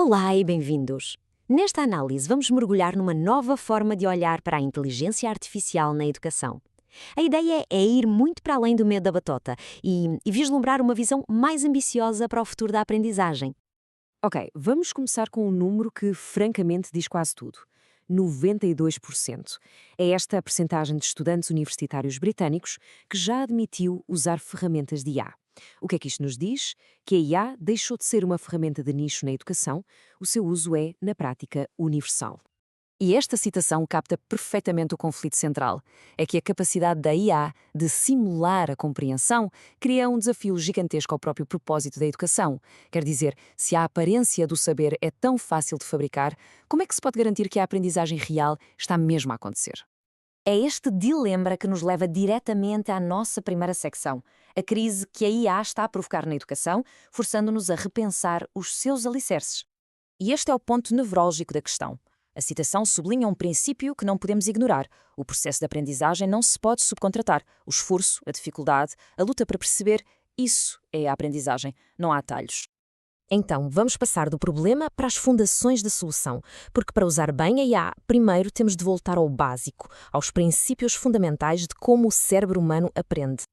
Olá e bem-vindos! Nesta análise, vamos mergulhar numa nova forma de olhar para a inteligência artificial na educação. A ideia é ir muito para além do medo da batota e vislumbrar uma visão mais ambiciosa para o futuro da aprendizagem. Ok, vamos começar com um número que francamente diz quase tudo. 92%. É esta a percentagem de estudantes universitários britânicos que já admitiu usar ferramentas de IA. O que é que isto nos diz? Que a IA deixou de ser uma ferramenta de nicho na educação, o seu uso é, na prática, universal. E esta citação capta perfeitamente o conflito central. É que a capacidade da IA de simular a compreensão cria um desafio gigantesco ao próprio propósito da educação. Quer dizer, se a aparência do saber é tão fácil de fabricar, como é que se pode garantir que a aprendizagem real está mesmo a acontecer? É este dilema que nos leva diretamente à nossa primeira secção, a crise que a IA está a provocar na educação, forçando-nos a repensar os seus alicerces. E este é o ponto nevrálgico da questão. A citação sublinha um princípio que não podemos ignorar. O processo de aprendizagem não se pode subcontratar. O esforço, a dificuldade, a luta para perceber, isso é a aprendizagem. Não há atalhos. Então, vamos passar do problema para as fundações da solução, porque para usar bem a IA, primeiro temos de voltar ao básico, aos princípios fundamentais de como o cérebro humano aprende.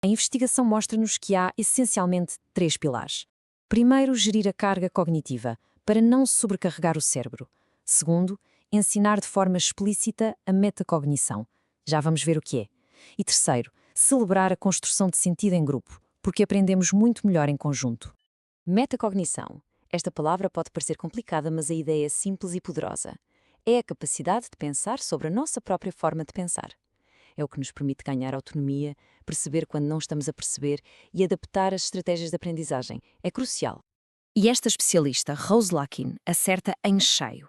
A investigação mostra-nos que há essencialmente 3 pilares. Primeiro, gerir a carga cognitiva, para não sobrecarregar o cérebro. Segundo, ensinar de forma explícita a metacognição. Já vamos ver o que é. E terceiro, celebrar a construção de sentido em grupo, porque aprendemos muito melhor em conjunto. Metacognição. Esta palavra pode parecer complicada, mas a ideia é simples e poderosa. É a capacidade de pensar sobre a nossa própria forma de pensar. É o que nos permite ganhar autonomia, perceber quando não estamos a perceber e adaptar as estratégias de aprendizagem. É crucial. E esta especialista, Rose Lakin, acerta em cheio.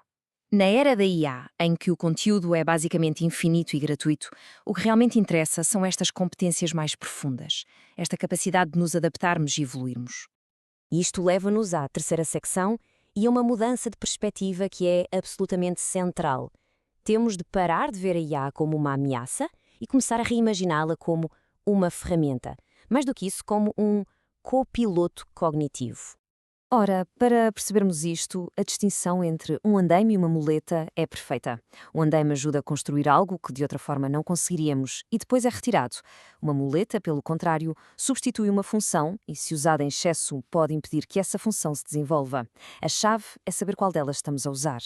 Na era da IA, em que o conteúdo é basicamente infinito e gratuito, o que realmente interessa são estas competências mais profundas, esta capacidade de nos adaptarmos e evoluirmos. E isto leva-nos à terceira secção e a uma mudança de perspectiva que é absolutamente central. Temos de parar de ver a IA como uma ameaça e começar a reimaginá-la como uma ferramenta. Mais do que isso, como um copiloto cognitivo. Ora, para percebermos isto, a distinção entre um andaime e uma muleta é perfeita. O andaime ajuda a construir algo que de outra forma não conseguiríamos e depois é retirado. Uma muleta, pelo contrário, substitui uma função e, se usada em excesso, pode impedir que essa função se desenvolva. A chave é saber qual delas estamos a usar.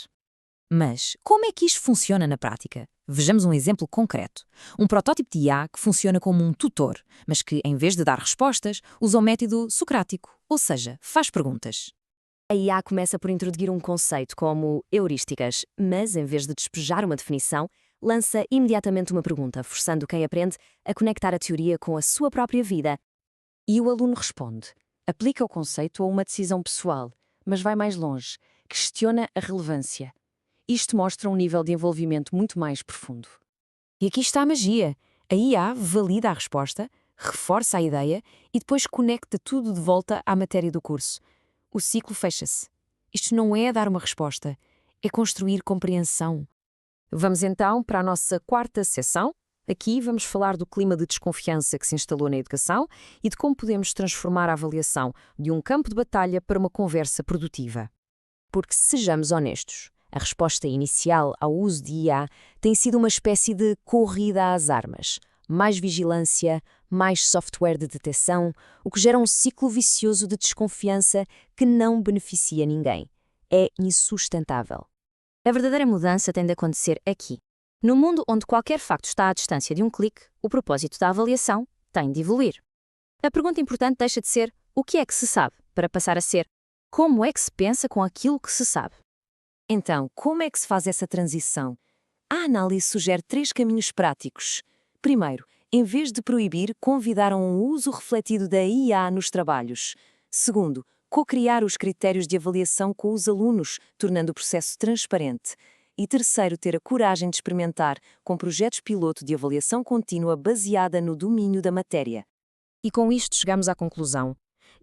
Mas como é que isto funciona na prática? Vejamos um exemplo concreto. Um protótipo de IA que funciona como um tutor, mas que, em vez de dar respostas, usa o método socrático, ou seja, faz perguntas. A IA começa por introduzir um conceito como heurísticas, mas, em vez de despejar uma definição, lança imediatamente uma pergunta, forçando quem aprende a conectar a teoria com a sua própria vida. E o aluno responde, aplica o conceito a uma decisão pessoal, mas vai mais longe, questiona a relevância. Isto mostra um nível de envolvimento muito mais profundo. E aqui está a magia. A IA valida a resposta, reforça a ideia e depois conecta tudo de volta à matéria do curso. O ciclo fecha-se. Isto não é dar uma resposta, é construir compreensão. Vamos então para a nossa quarta sessão. Aqui vamos falar do clima de desconfiança que se instalou na educação e de como podemos transformar a avaliação de um campo de batalha para uma conversa produtiva. Porque, sejamos honestos, a resposta inicial ao uso de IA tem sido uma espécie de corrida às armas. Mais vigilância, mais software de detecção, o que gera um ciclo vicioso de desconfiança que não beneficia ninguém. É insustentável. A verdadeira mudança tem de acontecer aqui. No mundo onde qualquer facto está à distância de um clique, o propósito da avaliação tem de evoluir. A pergunta importante deixa de ser o que é que se sabe, para passar a ser como é que se pensa com aquilo que se sabe. Então, como é que se faz essa transição? A análise sugere 3 caminhos práticos. Primeiro, em vez de proibir, convidar a um uso refletido da IA nos trabalhos. Segundo, co-criar os critérios de avaliação com os alunos, tornando o processo transparente. E terceiro, ter a coragem de experimentar com projetos piloto de avaliação contínua baseada no domínio da matéria. E com isto chegamos à conclusão.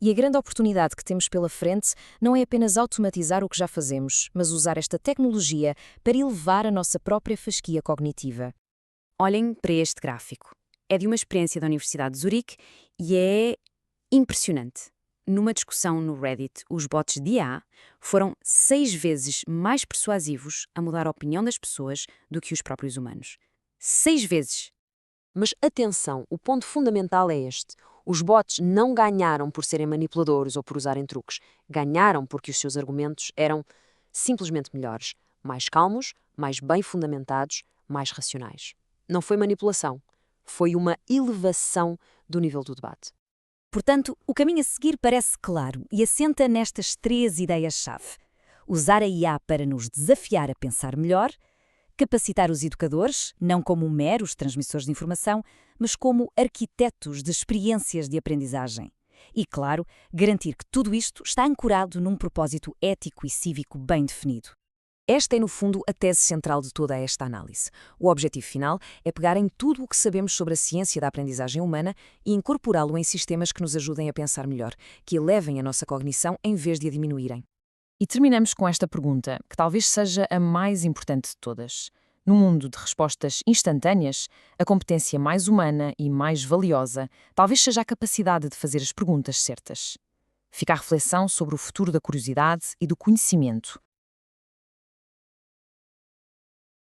E a grande oportunidade que temos pela frente não é apenas automatizar o que já fazemos, mas usar esta tecnologia para elevar a nossa própria fasquia cognitiva. Olhem para este gráfico. É de uma experiência da Universidade de Zurique e é impressionante. Numa discussão no Reddit, os bots de IA foram 6 vezes mais persuasivos a mudar a opinião das pessoas do que os próprios humanos. 6 vezes! Mas atenção, o ponto fundamental é este. Os bots não ganharam por serem manipuladores ou por usarem truques. Ganharam porque os seus argumentos eram simplesmente melhores, mais calmos, mais bem fundamentados, mais racionais. Não foi manipulação, foi uma elevação do nível do debate. Portanto, o caminho a seguir parece claro e assenta nestas 3 ideias-chave. Usar a IA para nos desafiar a pensar melhor, capacitar os educadores, não como meros transmissores de informação, mas como arquitetos de experiências de aprendizagem. E, claro, garantir que tudo isto está ancorado num propósito ético e cívico bem definido. Esta é, no fundo, a tese central de toda esta análise. O objetivo final é pegar em tudo o que sabemos sobre a ciência da aprendizagem humana e incorporá-lo em sistemas que nos ajudem a pensar melhor, que elevem a nossa cognição em vez de a diminuírem. E terminamos com esta pergunta, que talvez seja a mais importante de todas. No mundo de respostas instantâneas, a competência mais humana e mais valiosa talvez seja a capacidade de fazer as perguntas certas. Fica a reflexão sobre o futuro da curiosidade e do conhecimento.